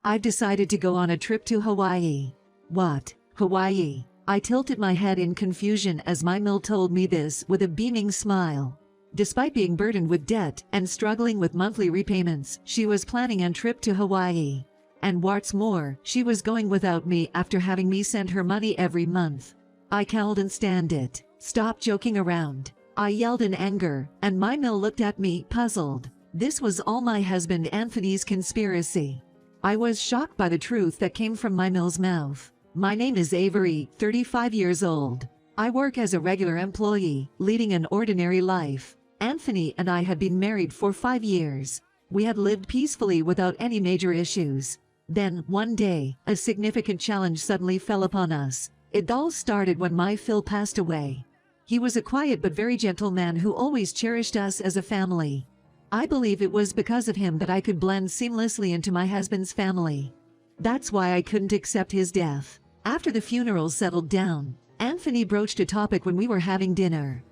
I've decided to go on a trip to Hawaii. What? Hawaii? I tilted my head in confusion as my mill told me this with a beaming smile. Despite being burdened with debt and struggling with monthly repayments, she was planning a trip to Hawaii. And what's more, she was going without me after having me send her money every month. I couldn't stand it. Stop joking around, I yelled in anger, and my mill looked at me, puzzled. This was all my husband Anthony's conspiracy. I was shocked by the truth that came from my mill's mouth. My name is Avery, 35 years old. I work as a regular employee, leading an ordinary life. Anthony and I had been married for 5 years. We had lived peacefully without any major issues. Then, one day, a significant challenge suddenly fell upon us. It all started when my Phil passed away. He was a quiet but very gentle man who always cherished us as a family. I believe it was because of him that I could blend seamlessly into my husband's family. That's why I couldn't accept his death. After the funeral settled down, Anthony broached a topic when we were having dinner.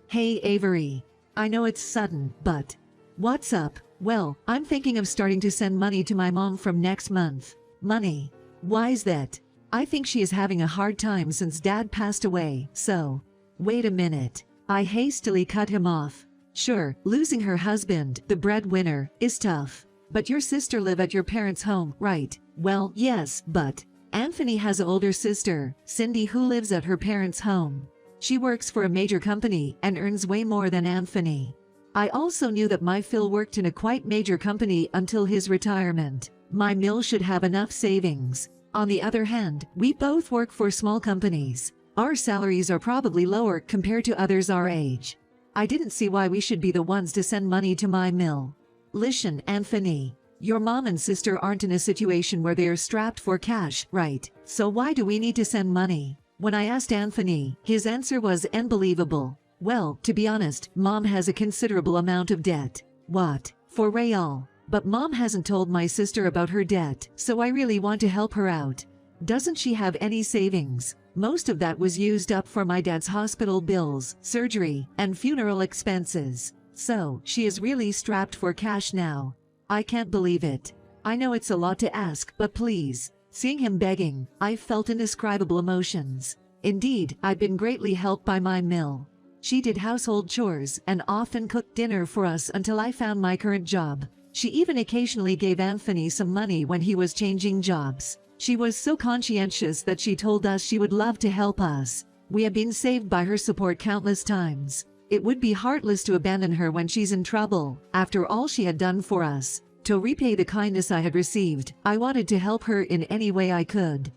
Hey Avery, I know it's sudden, but what's up? Well, I'm thinking of starting to send money to my mom from next month. Money? Why's that? I think she is having a hard time since Dad passed away, so. Wait a minute. I hastily cut him off. Sure, losing her husband, the breadwinner, is tough. But your sister live at your parents' home, right? Well, yes, but Anthony has an older sister, Cindy, who lives at her parents' home. She works for a major company and earns way more than Anthony. I also knew that my Phil worked in a quite major company until his retirement. My mill should have enough savings. On the other hand, we both work for small companies. Our salaries are probably lower compared to others our age. I didn't see why we should be the ones to send money to my mill. Listen, Anthony, your mom and sister aren't in a situation where they are strapped for cash, right? So why do we need to send money? When I asked Anthony, his answer was unbelievable. Well, to be honest, Mom has a considerable amount of debt. What? For real? But Mom hasn't told my sister about her debt, so I really want to help her out. Doesn't she have any savings? Most of that was used up for my dad's hospital bills, surgery, and funeral expenses. So, she is really strapped for cash now. I can't believe it. I know it's a lot to ask, but please. Seeing him begging, I felt indescribable emotions. Indeed, I've been greatly helped by my mill. She did household chores and often cooked dinner for us until I found my current job. She even occasionally gave Anthony some money when he was changing jobs. She was so conscientious that she told us she would love to help us. We have been saved by her support countless times. It would be heartless to abandon her when she's in trouble, after all she had done for us. To repay the kindness I had received, I wanted to help her in any way I could.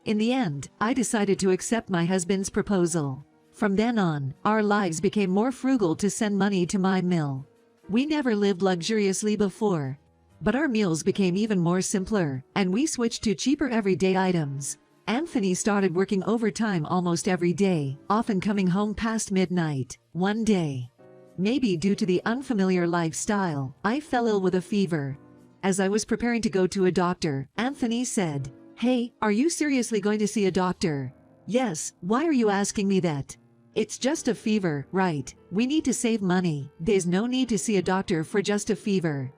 In the end, I decided to accept my husband's proposal. From then on, our lives became more frugal to send money to my mill. We never lived luxuriously before. But our meals became even more simpler, and we switched to cheaper everyday items. Anthony started working overtime almost every day, often coming home past midnight. One day, maybe due to the unfamiliar lifestyle, I fell ill with a fever. As I was preparing to go to a doctor, Anthony said, "Hey, are you seriously going to see a doctor?" "Yes, why are you asking me that?" "It's just a fever, right? We need to save money. There's no need to see a doctor for just a fever."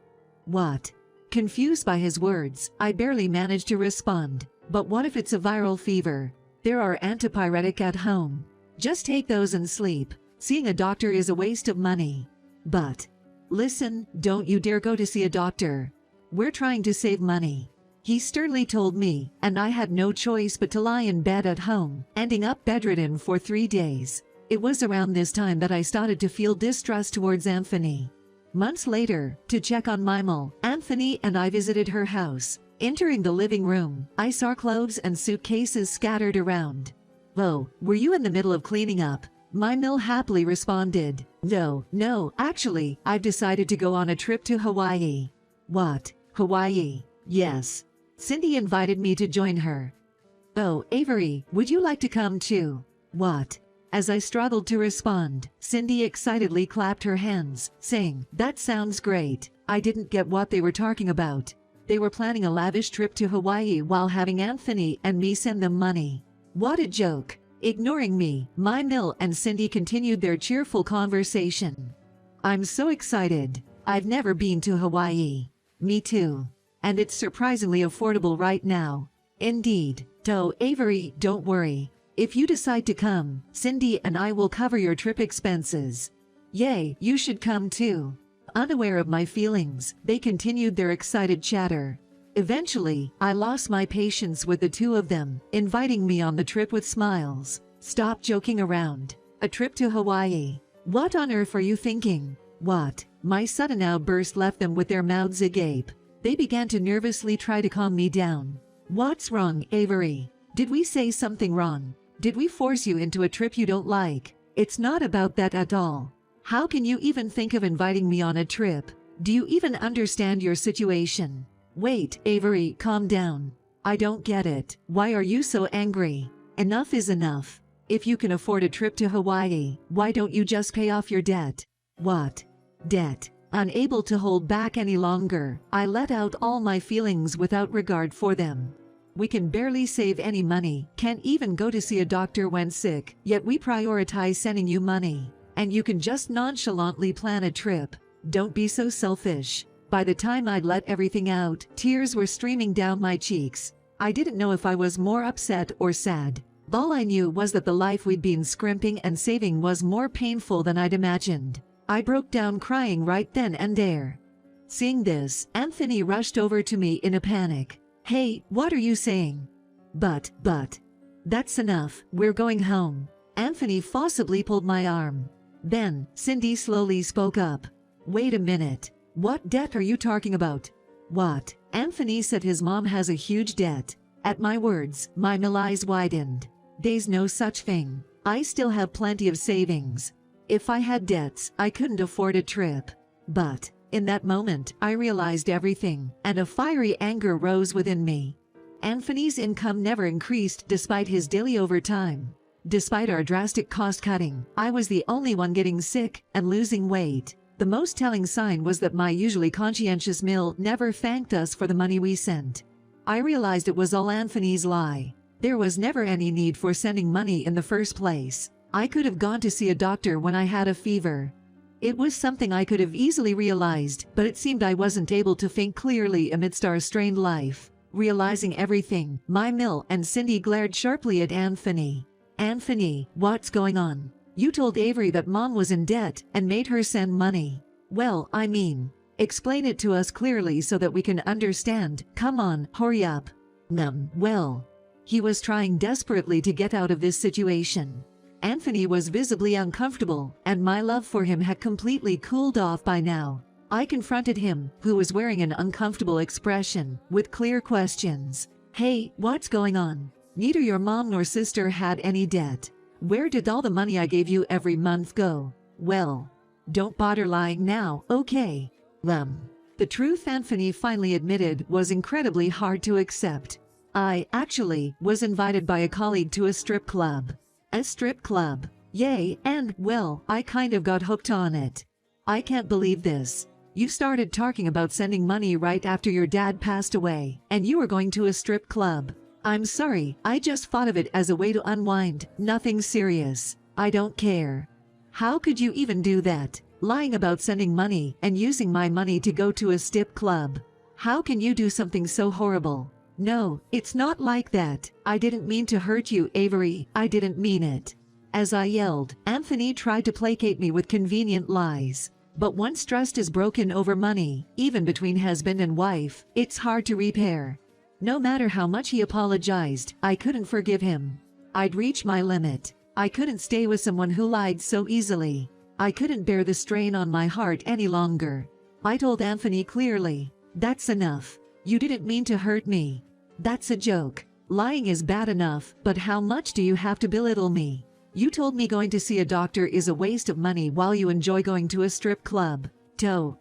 What? Confused by his words, I barely managed to respond. But what if it's a viral fever? There are antipyretic at home. Just take those and sleep. Seeing a doctor is a waste of money. But listen, don't you dare go to see a doctor. We're trying to save money, he sternly told me, and I had no choice but to lie in bed at home, ending up bedridden for 3 days. It was around this time that I started to feel distrust towards Anthony. Months later, to check on my mill, Anthony and I visited her house. Entering the living room, I saw clothes and suitcases scattered around. "Oh, were you in the middle of cleaning up?" My mill happily responded. No, actually, I've decided to go on a trip to Hawaii." "What? Hawaii?" "Yes. Cindy invited me to join her." "Oh, Avery, would you like to come too?" "What?" As I struggled to respond, Cindy excitedly clapped her hands, saying, "That sounds great." I didn't get what they were talking about. They were planning a lavish trip to Hawaii while having Anthony and me send them money. What a joke. Ignoring me, my mill and Cindy continued their cheerful conversation. "I'm so excited. I've never been to Hawaii." "Me too." And it's surprisingly affordable right now. Indeed. So, Avery, don't worry. If you decide to come, Cindy and I will cover your trip expenses. Yay, you should come too. Unaware of my feelings, they continued their excited chatter. Eventually, I lost my patience with the two of them, inviting me on the trip with smiles. Stop joking around. A trip to Hawaii. What on earth are you thinking? What? My sudden outburst left them with their mouths agape. They began to nervously try to calm me down. What's wrong, Avery? Did we say something wrong? Did we force you into a trip you don't like? It's not about that at all. How can you even think of inviting me on a trip? Do you even understand your situation? Wait, Avery, calm down. I don't get it. Why are you so angry? Enough is enough. If you can afford a trip to Hawaii, why don't you just pay off your debt? What? Debt. Unable to hold back any longer, I let out all my feelings without regard for them. We can barely save any money, can't even go to see a doctor when sick, yet we prioritize sending you money. And you can just nonchalantly plan a trip. Don't be so selfish. By the time I'd let everything out, tears were streaming down my cheeks. I didn't know if I was more upset or sad. All I knew was that the life we'd been scrimping and saving was more painful than I'd imagined. I broke down crying right then and there. Seeing this, Anthony rushed over to me in a panic. Hey, what are you saying? But, that's enough, we're going home. Anthony forcibly pulled my arm. Then, Cindy slowly spoke up. Wait a minute. What debt are you talking about? What? Anthony said his mom has a huge debt. At my words, my eyes widened. There's no such thing. I still have plenty of savings. If I had debts, I couldn't afford a trip. But, in that moment, I realized everything, and a fiery anger rose within me. Anthony's income never increased despite his daily overtime. Despite our drastic cost cutting, I was the only one getting sick and losing weight. The most telling sign was that my usually conscientious Mill never thanked us for the money we sent. I realized it was all Anthony's lie. There was never any need for sending money in the first place. I could have gone to see a doctor when I had a fever. It was something I could have easily realized, but it seemed I wasn't able to think clearly amidst our strained life. Realizing everything, my Mill and Cindy glared sharply at Anthony. Anthony, what's going on? You told Avery that Mom was in debt and made her send money. Well, I mean, explain it to us clearly so that we can understand. Come on, hurry up. Well, he was trying desperately to get out of this situation. Anthony was visibly uncomfortable, and my love for him had completely cooled off by now. I confronted him, who was wearing an uncomfortable expression, with clear questions. Hey, what's going on? Neither your mom nor sister had any debt. Where did all the money I gave you every month go? Well, don't bother lying now, okay? The truth Anthony finally admitted was incredibly hard to accept. I, actually, was invited by a colleague to a strip club. A strip club. Yay, and, well, I kind of got hooked on it. I can't believe this. You started talking about sending money right after your dad passed away, and you were going to a strip club. I'm sorry, I just thought of it as a way to unwind, nothing serious. I don't care. How could you even do that? Lying about sending money and using my money to go to a strip club. How can you do something so horrible? No, it's not like that. I didn't mean to hurt you, Avery. I didn't mean it. As I yelled, Anthony tried to placate me with convenient lies. But once trust is broken over money, even between husband and wife, it's hard to repair. No matter how much he apologized, I couldn't forgive him. I'd reached my limit. I couldn't stay with someone who lied so easily. I couldn't bear the strain on my heart any longer. I told Anthony clearly, that's enough. You didn't mean to hurt me. That's a joke. Lying is bad enough, but how much do you have to belittle me? You told me going to see a doctor is a waste of money while you enjoy going to a strip club.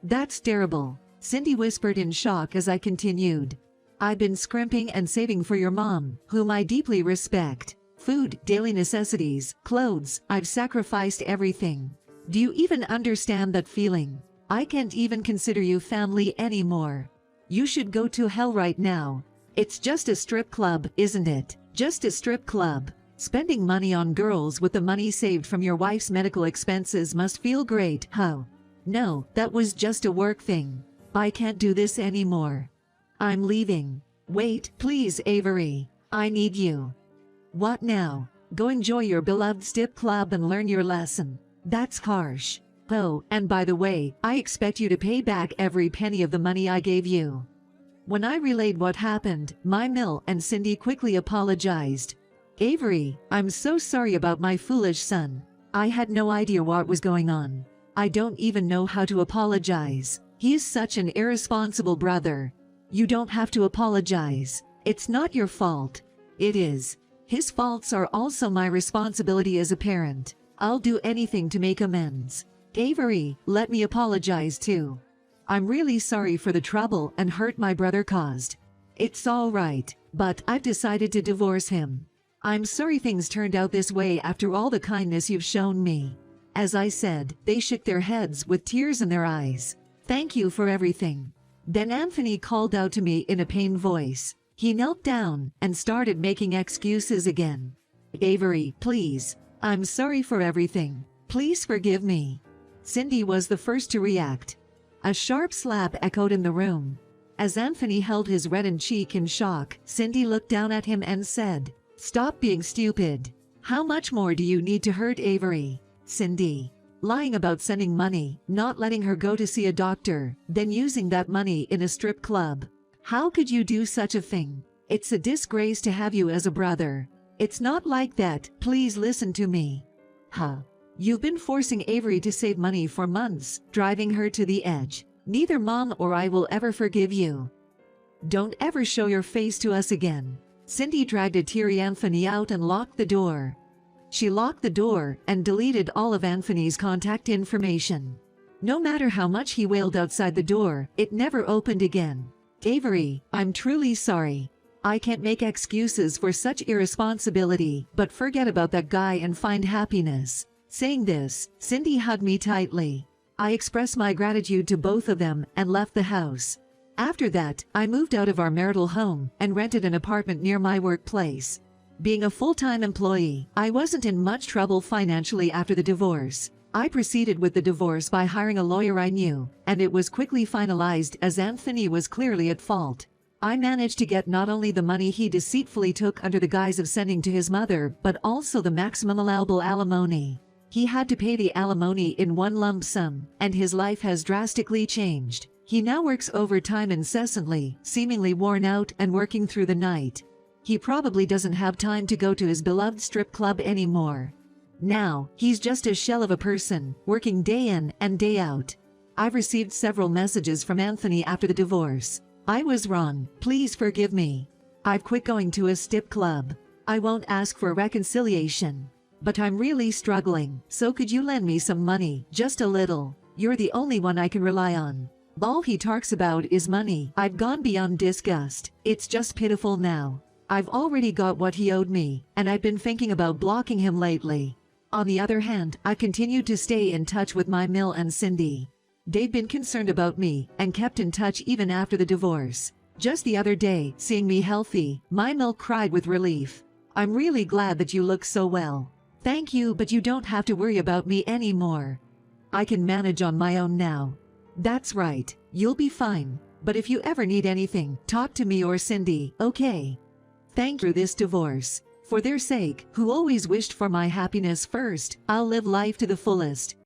That's terrible. Cindy whispered in shock as I continued. I've been scrimping and saving for your mom, whom I deeply respect. Food, daily necessities, clothes, I've sacrificed everything. Do you even understand that feeling? I can't even consider you family anymore. You should go to hell right now. It's just a strip club, isn't it? Just a strip club. Spending money on girls with the money saved from your wife's medical expenses must feel great, huh? No, that was just a work thing. I can't do this anymore. I'm leaving. Wait, please, Avery. I need you. What now? Go enjoy your beloved strip club and learn your lesson. That's harsh. Oh, and by the way, I expect you to pay back every penny of the money I gave you. When I relayed what happened, my Mill and Cindy quickly apologized. Avery, I'm so sorry about my foolish son. I had no idea what was going on. I don't even know how to apologize. He is such an irresponsible brother. You don't have to apologize. It's not your fault. It is. His faults are also my responsibility as a parent. I'll do anything to make amends. Avery, let me apologize too. I'm really sorry for the trouble and hurt my brother caused. It's all right, but I've decided to divorce him. I'm sorry things turned out this way after all the kindness you've shown me. As I said, they shook their heads with tears in their eyes. Thank you for everything. Then Anthony called out to me in a pained voice. He knelt down and started making excuses again. Avery, please. I'm sorry for everything. Please forgive me. Cindy was the first to react. A sharp slap echoed in the room. As Anthony held his reddened cheek in shock, Cindy looked down at him and said, "Stop being stupid. How much more do you need to hurt Avery?" Cindy. Lying about sending money, not letting her go to see a doctor, then using that money in a strip club. How could you do such a thing? It's a disgrace to have you as a brother. It's not like that, please listen to me. You've been forcing Avery to save money for months, driving her to the edge. Neither Mom or I will ever forgive you. Don't ever show your face to us again. Cindy dragged a teary Anthony out and locked the door. She locked the door and deleted all of Anthony's contact information. No matter how much he wailed outside the door, it never opened again. Avery, I'm truly sorry. I can't make excuses for such irresponsibility, but forget about that guy and find happiness. Saying this, Cindy hugged me tightly. I expressed my gratitude to both of them and left the house. After that, I moved out of our marital home and rented an apartment near my workplace. Being a full-time employee, I wasn't in much trouble financially after the divorce. I proceeded with the divorce by hiring a lawyer I knew, and it was quickly finalized as Anthony was clearly at fault. I managed to get not only the money he deceitfully took under the guise of sending to his mother, but also the maximum allowable alimony. He had to pay the alimony in one lump sum, and his life has drastically changed. He now works overtime incessantly, seemingly worn out and working through the night. He probably doesn't have time to go to his beloved strip club anymore. Now, he's just a shell of a person, working day in and day out. I've received several messages from Anthony after the divorce. I was wrong, please forgive me. I've quit going to a strip club. I won't ask for reconciliation. But I'm really struggling, so could you lend me some money, just a little? You're the only one I can rely on. All he talks about is money. I've gone beyond disgust. It's just pitiful now. I've already got what he owed me, and I've been thinking about blocking him lately. On the other hand, I continued to stay in touch with my Mill and Cindy. They've been concerned about me and kept in touch even after the divorce. Just the other day, seeing me healthy, my Mill cried with relief. I'm really glad that you look so well. Thank you, but you don't have to worry about me anymore. I can manage on my own now. That's right, you'll be fine. But if you ever need anything, talk to me or Cindy, okay? Thank you for this divorce. For their sake, who always wished for my happiness first, I'll live life to the fullest.